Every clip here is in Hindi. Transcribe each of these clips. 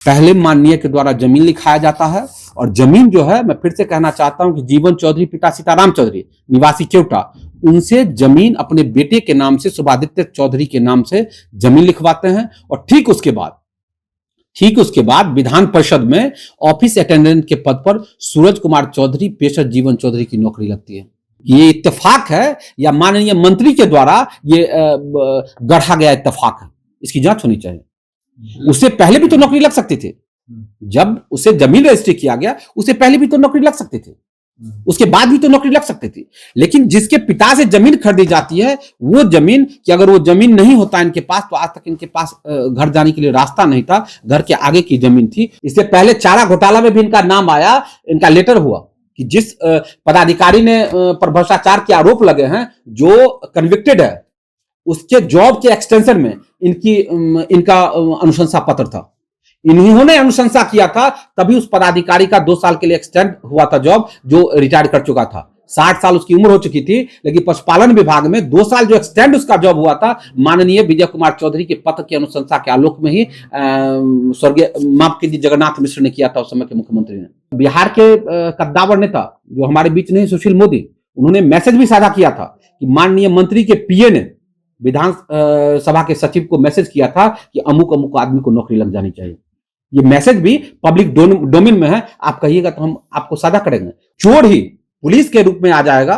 पहले माननीय के द्वारा जमीन लिखाया जाता है और जमीन जो है, मैं फिर से कहना चाहता हूं कि जीवन चौधरी पिता सीताराम चौधरी निवासी केवटा, उनसे जमीन अपने बेटे के नाम से शुभादित्य चौधरी के नाम से जमीन लिखवाते हैं। और ठीक उसके बाद विधान परिषद में ऑफिस अटेंडेंट के पद पर सूरज कुमार चौधरी पेशर जीवन चौधरी की नौकरी लगती है। ये इत्तेफाक है या माननीय मंत्री के द्वारा ये गढ़ा गया इत्तेफाक है? इसकी जांच होनी चाहिए। उससे पहले भी तो नौकरी लग सकती थी। जब उसे जमीन रजिस्ट्री किया गया उससे पहले भी तो नौकरी लग सकती थी, उसके बाद भी तो नौकरी लग सकती थी। लेकिन जिसके पिता से जमीन खरीदी जाती है, वो जमीन कि अगर वो जमीन नहीं होता इनके पास, तो आज तक इनके पास घर जाने के लिए रास्ता नहीं था, घर के आगे की जमीन थी। इससे पहले चारा घोटाला में भी इनका नाम आया, इनका लेटर हुआ कि जिस पदाधिकारी ने पर भ्रष्टाचार के आरोप लगे हैं, जो कन्विक्टेड है, उसके जॉब के एक्सटेंशन में इनका अनुशंसा पत्र था। इन्होंने अनुशंसा किया था, तभी उस पदाधिकारी का 2 साल के लिए एक्सटेंड हुआ था जॉब, जो रिटायर कर चुका था। 60 साल उसकी उम्र हो चुकी थी, लेकिन पशुपालन विभाग में 2 साल जो एक्सटेंड उसका जॉब हुआ था, माननीय विजय कुमार चौधरी के पत्र की अनुशंसा के आलोक में ही स्वर्गीय माफ कीजिए जगन्नाथ मिश्र ने किया था, उस समय के मुख्यमंत्री ने। बिहार के कद्दावर नेता जो हमारे बीच नहीं, सुशील मोदी, उन्होंने मैसेज भी साझा किया था कि माननीय मंत्री के पीए ने विधान सभा के सचिव को मैसेज किया था कि अमुक अमुक आदमी को नौकरी लग जानी चाहिए। ये मैसेज भी पब्लिक डोमेन में है, आप कहिएगा तो हम आपको साझा करेंगे। चोर ही पुलिस के रूप में आ जाएगा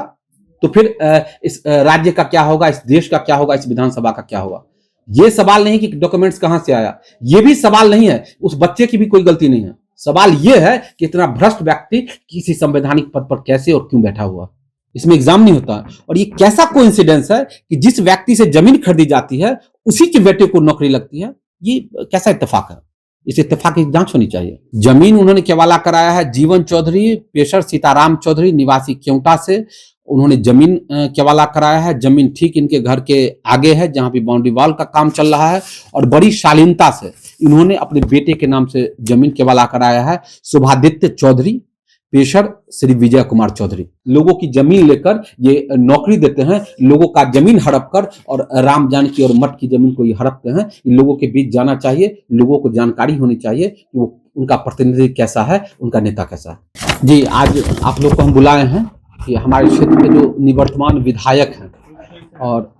तो फिर इस राज्य का क्या होगा, इस देश का क्या होगा, इस विधानसभा का क्या होगा? ये सवाल नहीं कि डॉक्यूमेंट्स कहां से आया, ये भी सवाल नहीं है, उस बच्चे की भी कोई गलती नहीं है। सवाल यह है कि इतना भ्रष्ट व्यक्ति किसी संवैधानिक पद पर कैसे और क्यों बैठा हुआ? इसमें एग्जाम नहीं होता। और ये कैसा कोइंसिडेंस है कि जिस व्यक्ति से जमीन खरीदी जाती है उसी के बेटे को नौकरी लगती है? ये कैसा इत्तेफाक है? इस इत्तेफाक की जांच होनी चाहिए। जमीन उन्होंने केवाला कराया है जीवन चौधरी पेशर सीताराम चौधरी निवासी केवटा से। उन्होंने जमीन केवाला कराया है। जमीन ठीक इनके घर के आगे है, जहां भी बाउंड्री वॉल का काम चल रहा है। और बड़ी शालीनता से इन्होंने अपने बेटे के नाम से जमीन केवाला कराया है, शुभादित्य चौधरी पेशर श्री विजय कुमार चौधरी। लोगों की जमीन लेकर ये नौकरी देते हैं, लोगों का जमीन हड़प कर, और राम जानकी और मठ की जमीन को ये हड़पते हैं। इन लोगों के बीच जाना चाहिए, लोगों को जानकारी होनी चाहिए कि वो उनका प्रतिनिधि कैसा है, उनका नेता कैसा है। जी, आज आप लोग को हम बुलाए हैं कि हमारे क्षेत्र के जो निवर्तमान विधायक हैं और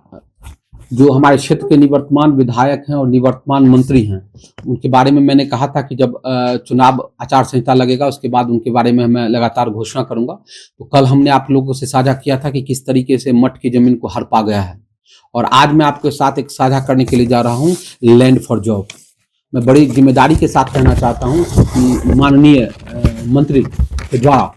जो हमारे क्षेत्र के निवर्तमान विधायक हैं और निवर्तमान मंत्री हैं, उनके बारे में मैंने कहा था कि जब चुनाव आचार संहिता लगेगा उसके बाद उनके बारे में मैं लगातार घोषणा करूंगा। तो कल हमने आप लोगों से साझा किया था कि किस तरीके से मठ की जमीन को हड़पा गया है, और आज मैं आपके साथ एक साझा करने के लिए जा रहा हूँ लैंड फॉर जॉब। मैं बड़ी जिम्मेदारी के साथ कहना चाहता हूँ कि माननीय मंत्री के द्वारा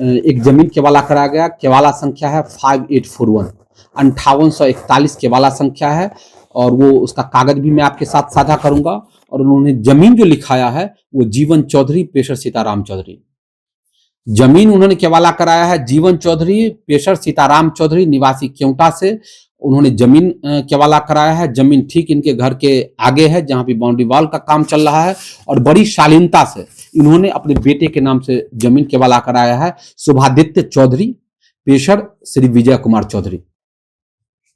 एक जमीन केवाला कराया गया। केवाला संख्या है 5841, 5841 केवाला संख्या है, और वो उसका कागज भी मैं आपके साथ साझा करूंगा। और उन्होंने जमीन जो लिखाया है वो जीवन चौधरी पेशर सीताराम चौधरी। जमीन उन्होंने केवाला कराया है जीवन चौधरी पेशर सीताराम चौधरी निवासी केवटा से। उन्होंने जमीन केवाला कराया है। जमीन ठीक इनके घर के आगे है, जहां भी बाउंड्री वॉल का काम चल रहा है। और बड़ी शालीनता से इन्होंने अपने बेटे के नाम से जमीन केवाला कराया है, शुभादित्य चौधरी पेशर श्री विजय कुमार चौधरी।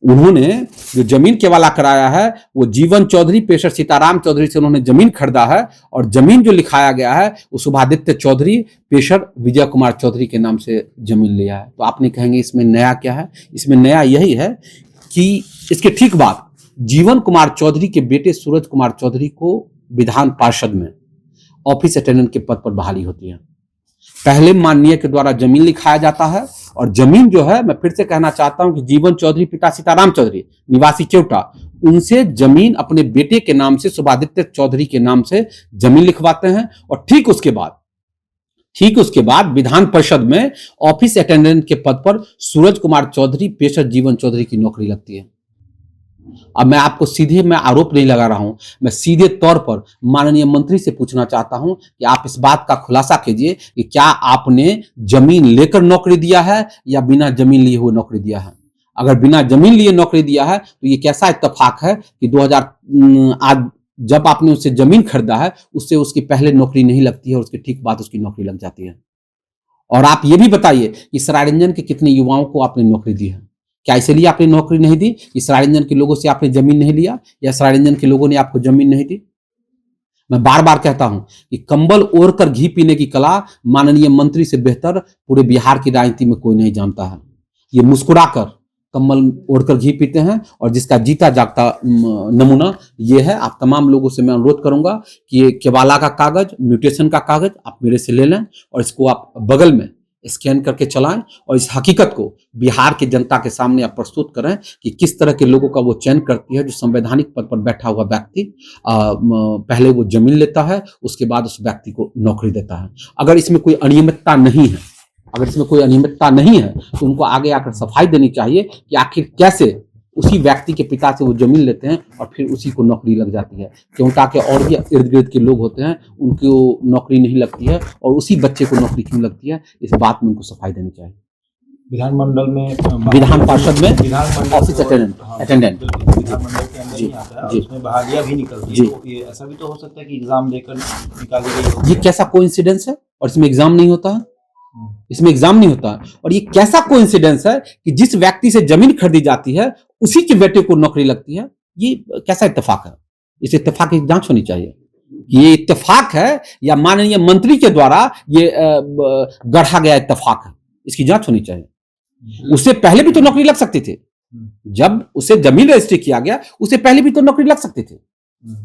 उन्होंने जो जमीन केवाला कराया है वो जीवन चौधरी पेशर सीताराम चौधरी से उन्होंने जमीन खरीदा है, और जमीन जो लिखाया गया है वो शुभादित्य चौधरी पेशर विजय कुमार चौधरी के नाम से जमीन लिया है। तो आपने कहेंगे इसमें नया क्या है? इसमें नया यही है कि इसके ठीक बाद जीवन कुमार चौधरी के बेटे सूरज कुमार चौधरी को विधान पार्षद में ऑफिस अटेंडेंट के पद पर बहाली होती है। पहले माननीय के द्वारा जमीन लिखाया जाता है, और जमीन जो है, मैं फिर से कहना चाहता हूं कि जीवन चौधरी पिता सीताराम चौधरी निवासी केवटा, उनसे जमीन अपने बेटे के नाम से शुभादित्य चौधरी के नाम से जमीन लिखवाते हैं। और ठीक उसके बाद विधान परिषद में ऑफिस अटेंडेंट के पद पर सूरज कुमार चौधरी पेशर जीवन चौधरी की नौकरी लगती है। अब मैं आपको सीधे मैं आरोप नहीं लगा रहा हूं, मैं सीधे तौर पर माननीय मंत्री से पूछना चाहता हूं कि आप इस बात का खुलासा कीजिए कि क्या आपने जमीन लेकर नौकरी दिया है या बिना जमीन लिए हुए नौकरी दिया है। अगर बिना जमीन लिए नौकरी दिया है तो ये कैसा इत्तेफाक है कि 2000 आज जब आपने उससे जमीन खरीदा है उससे उसकी पहले नौकरी नहीं लगती है और उसके ठीक बाद उसकी नौकरी लग जाती है। और आप ये भी बताइए कि सरायरंजन के कितने युवाओं को आपने नौकरी दी है? क्या इसलिए आपने नौकरी नहीं दी कि सरायरंजन के लोगों से आपने जमीन नहीं लिया, या सरायरंजन के लोगों ने आपको जमीन नहीं दी? मैं बार बार कहता हूं कि कंबल ओढ़कर घी पीने की कला माननीय मंत्री से बेहतर पूरे बिहार की राजनीति में कोई नहीं जानता है। ये मुस्कुराकर कंबल ओढ़कर घी पीते हैं और जिसका जीता जागता नमूना ये है। आप तमाम लोगों से मैं अनुरोध करूंगा कि ये केवाला का कागज, म्यूटेशन का कागज आप मेरे से ले लें और इसको आप बगल में स्कैन करके चलाएं और इस हकीकत को बिहार की जनता के सामने आप प्रस्तुत करें कि किस तरह के लोगों का वो चयन करती है। जो संवैधानिक पद पर बैठा हुआ व्यक्ति पहले वो जमीन लेता है, उसके बाद उस व्यक्ति को नौकरी देता है। अगर इसमें कोई अनियमितता नहीं है, तो उनको आगे आकर सफाई देनी चाहिए कि आखिर कैसे उसी व्यक्ति के पिता से वो जमीन लेते हैं और फिर उसी को नौकरी लग जाती है। क्यों? ताकि और भी इर्द गिर्द के लोग होते हैं उनको नौकरी नहीं लगती है और उसी बच्चे को नौकरी क्यों लगती है, इस बात में उनको सफाई देनी चाहिए। विधानमंडल में, विधान पार्षद में ऑफिस अटेंडेंट विधानमंडल के अंदर नहीं आता है, उसमें बहालियां भी निकलती है। तो ये ऐसा भी तो हो सकता है कि एग्जाम देकर निकाली गई। ये कैसा कोइंसिडेंस है? और इसमें एग्जाम नहीं होता है, इसमें एग्जाम नहीं होता। और ये कैसा कोइंसिडेंस है कि जिस व्यक्ति से जमीन खरीदी जाती है उसी के बेटे को नौकरी लगती है। ये कैसा इत्तेफाक है? इस इत्तेफाक की जांच होनी चाहिए। ये इत्तेफाक है या माननीय मंत्री के द्वारा ये गढ़ा गया इत्तेफाक है, इसकी जांच होनी चाहिए। उससे पहले भी तो नौकरी लग सकती थी। जब उसे जमीन रजिस्ट्री किया गया उससे पहले भी तो नौकरी लग सकती थी,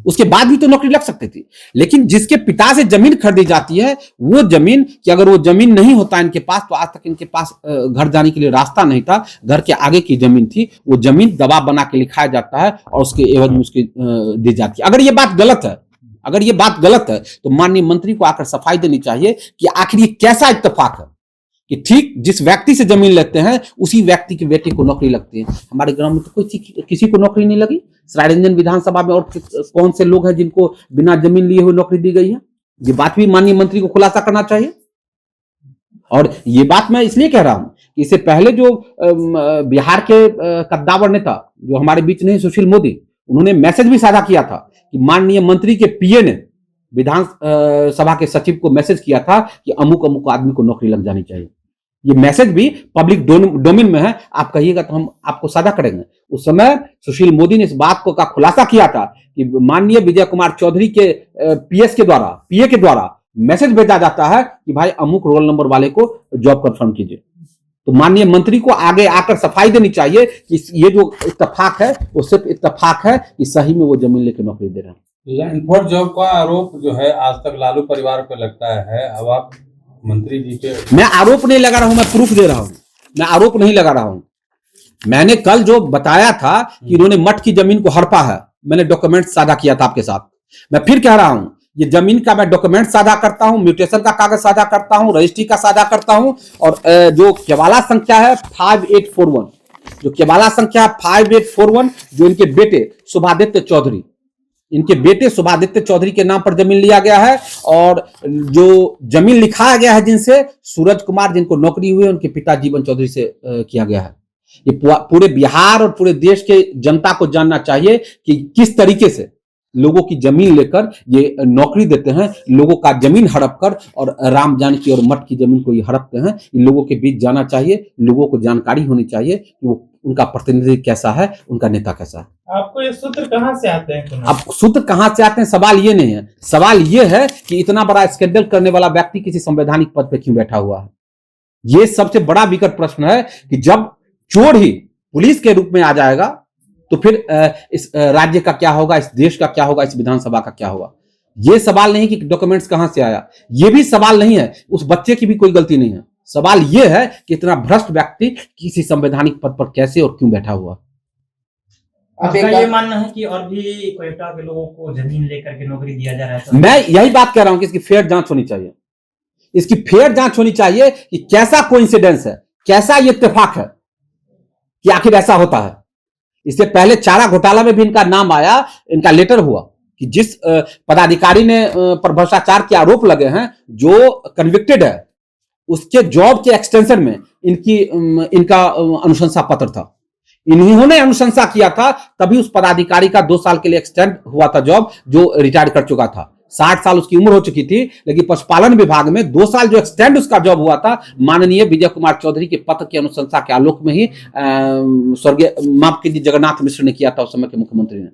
उसके बाद भी तो नौकरी लग सकती थी। लेकिन जिसके पिता से जमीन खरीदी जाती है वो जमीन कि अगर वो जमीन नहीं होता इनके पास तो आज तक इनके पास घर जाने के लिए रास्ता नहीं था। घर के आगे की जमीन थी, वो जमीन दबाव बना के लिखाया जाता है और उसके एवज में उसकी दी जाती है। अगर ये बात गलत है तो माननीय मंत्री को आकर सफाई देनी चाहिए कि आखिर ये कैसा इत्तेफाक है कि ठीक जिस व्यक्ति से जमीन लेते हैं उसी व्यक्ति के बेटे को नौकरी लगती है। हमारे ग्राम में तो कोई किसी को नौकरी नहीं लगी। सरायरंजन विधानसभा में और कौन से लोग हैं जिनको बिना जमीन लिए हुए नौकरी दी गई है? ये बात भी माननीय मंत्री को खुलासा करना चाहिए। और ये बात मैं इसलिए कह रहा हूं कि इससे पहले जो बिहार के कद्दावर नेता जो हमारे बीच नहीं, सुशील मोदी, उन्होंने मैसेज भी साझा किया था कि माननीय मंत्री के पीए ने विधान सभा के सचिव को मैसेज किया था कि अमुक अमुक आदमी को नौकरी लग जानी चाहिए। ये मैसेज भी पब्लिक डोमेन में है, आप कहिएगा तो हम आपको साझा करेंगे। उस समय सुशील मोदी ने इस बात को का खुलासा किया था कि माननीय विजय कुमार चौधरी के पीए के द्वारा मैसेज भेजा जाता है कि भाई अमुक रोल नंबर वाले को जॉब कंफर्म कीजिए। तो माननीय मंत्री को आगे आकर सफाई देनी चाहिए कि ये जो इत्तेफाक है वो सिर्फ इत्तेफाक है कि सही में वो जमीन लेकर नौकरी दे रहे हैं। लैंड फॉर जॉब का आरोप जो है आज तक लालू परिवार पर लगता है। अब आप मंत्री जी के, मैं आरोप नहीं लगा रहा हूं, मैं प्रूफ दे रहा हूं। मैं आरोप नहीं लगा रहा हूं। मैंने कल जो बताया था कि इन्होंने मठ की जमीन को हड़पा है, मैंने डॉक्यूमेंट साझा किया था आपके साथ। मैं फिर कह रहा हूं ये जमीन का मैं डॉक्यूमेंट साझा करता हूं, म्यूटेशन का कागज साझा करता हूं, रजिस्ट्री का साझा करता हूं। और जो केवाला संख्या है 5841, जो केवाला संख्या 5841 जो इनके बेटे शुभादित्य चौधरी के नाम पर जमीन लिया गया है। और जो जमीन लिखाया गया है जिनसे सूरज कुमार जिनको नौकरी हुई है उनके पिता जीवन चौधरी से किया गया है। ये पूरे बिहार और पूरे देश के जनता को जानना चाहिए कि किस तरीके से लोगों की जमीन लेकर ये नौकरी देते हैं, लोगों का जमीन हड़प कर और राम जानकी और मठ की जमीन को ये हड़पते हैं। इन लोगों के बीच जाना चाहिए, लोगों को जानकारी होनी चाहिए कि वो उनका प्रतिनिधि कैसा है, उनका नेता कैसा है। आपको ये सूत्र कहां से आते हैं? अब सूत्र कहां से आते हैं सवाल ये नहीं है। सवाल ये है कि इतना बड़ा स्कैंडल करने वाला व्यक्ति किसी संवैधानिक पद पर क्यों बैठा हुआ है। ये सबसे बड़ा विकट प्रश्न है कि जब चोर ही पुलिस के रूप में आ जाएगा तो फिर इस राज्य का क्या होगा, इस देश का क्या होगा, इस विधानसभा का क्या होगा। ये सवाल नहीं कि डॉक्यूमेंट्स कहां से आया, ये भी सवाल नहीं है, उस बच्चे की भी कोई गलती नहीं है। सवाल यह है कि इतना भ्रष्ट व्यक्ति किसी संवैधानिक पद पर कैसे और क्यों बैठा हुआ। आपका ये मानना है कि और भी कोयटा के लोगों को जमीन लेकर के नौकरी दिया जा रहा है? मैं यही बात कह रहा हूं कि इसकी फेयर जांच होनी चाहिए। इसकी फेयर जांच होनी चाहिए कि कैसा कोइंसिडेंस है, कैसा ये इत्तेफाक है कि आखिर ऐसा होता है। इससे पहले चारा घोटाला में भी इनका नाम आया, इनका लेटर हुआ कि जिस पदाधिकारी ने पर भ्रष्टाचार के आरोप लगे हैं, जो कन्विक्टेड है, उसके जॉब के एक्सटेंशन में इनका अनुशंसा पत्र था। इन्होंने अनुशंसा किया था, तभी उस पदाधिकारी का 2 साल के लिए एक्सटेंड हुआ था जॉब, जो रिटायर कर चुका था। 60 साल उसकी उम्र हो चुकी थी, लेकिन पशुपालन विभाग में 2 साल जो एक्सटेंड उसका जॉब हुआ था, माननीय विजय कुमार चौधरी के पत्र की अनुशंसा के आलोक में ही स्वर्गीय माफ कीजिए जगन्नाथ मिश्र ने किया था, उस समय के मुख्यमंत्री ने।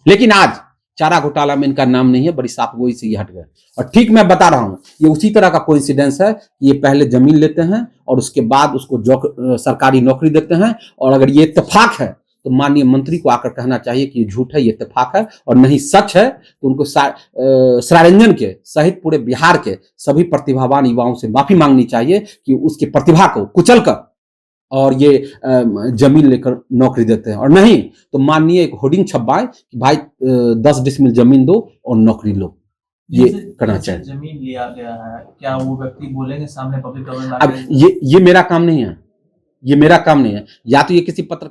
लेकिन आज चारा घोटाला में इनका नाम नहीं है, बड़ी साफगोई से ये हट गए। और ठीक मैं बता रहा हूँ, ये उसी तरह का कोइंसिडेंस है कि ये पहले जमीन लेते हैं और उसके बाद उसको सरकारी नौकरी देते हैं, और अगर ये इत्तेफाक है तो माननीय मंत्री को आकर कहना चाहिए कि ये झूठ है, ये इत्तेफाक है, और नहीं सच है तो उनको सरारंजन के सहित पूरे बिहार के सभी प्रतिभावान युवाओं से माफी मांगनी चाहिए कि उसकी प्रतिभा को कुचलकर और ये जमीन लेकर नौकरी देते हैं। और नहीं तो माननीय एक होर्डिंग छपवाएं कि भाई 10 डिसमिल जमीन दो और नौकरी लो, ये करना चाहिए। जमीन लिया गया है, क्या वो व्यक्ति बोलेंगे सामने पब्लिक अब ये मेरा काम नहीं है, ये मेरा काम नहीं है। या तो ये किसी पत्र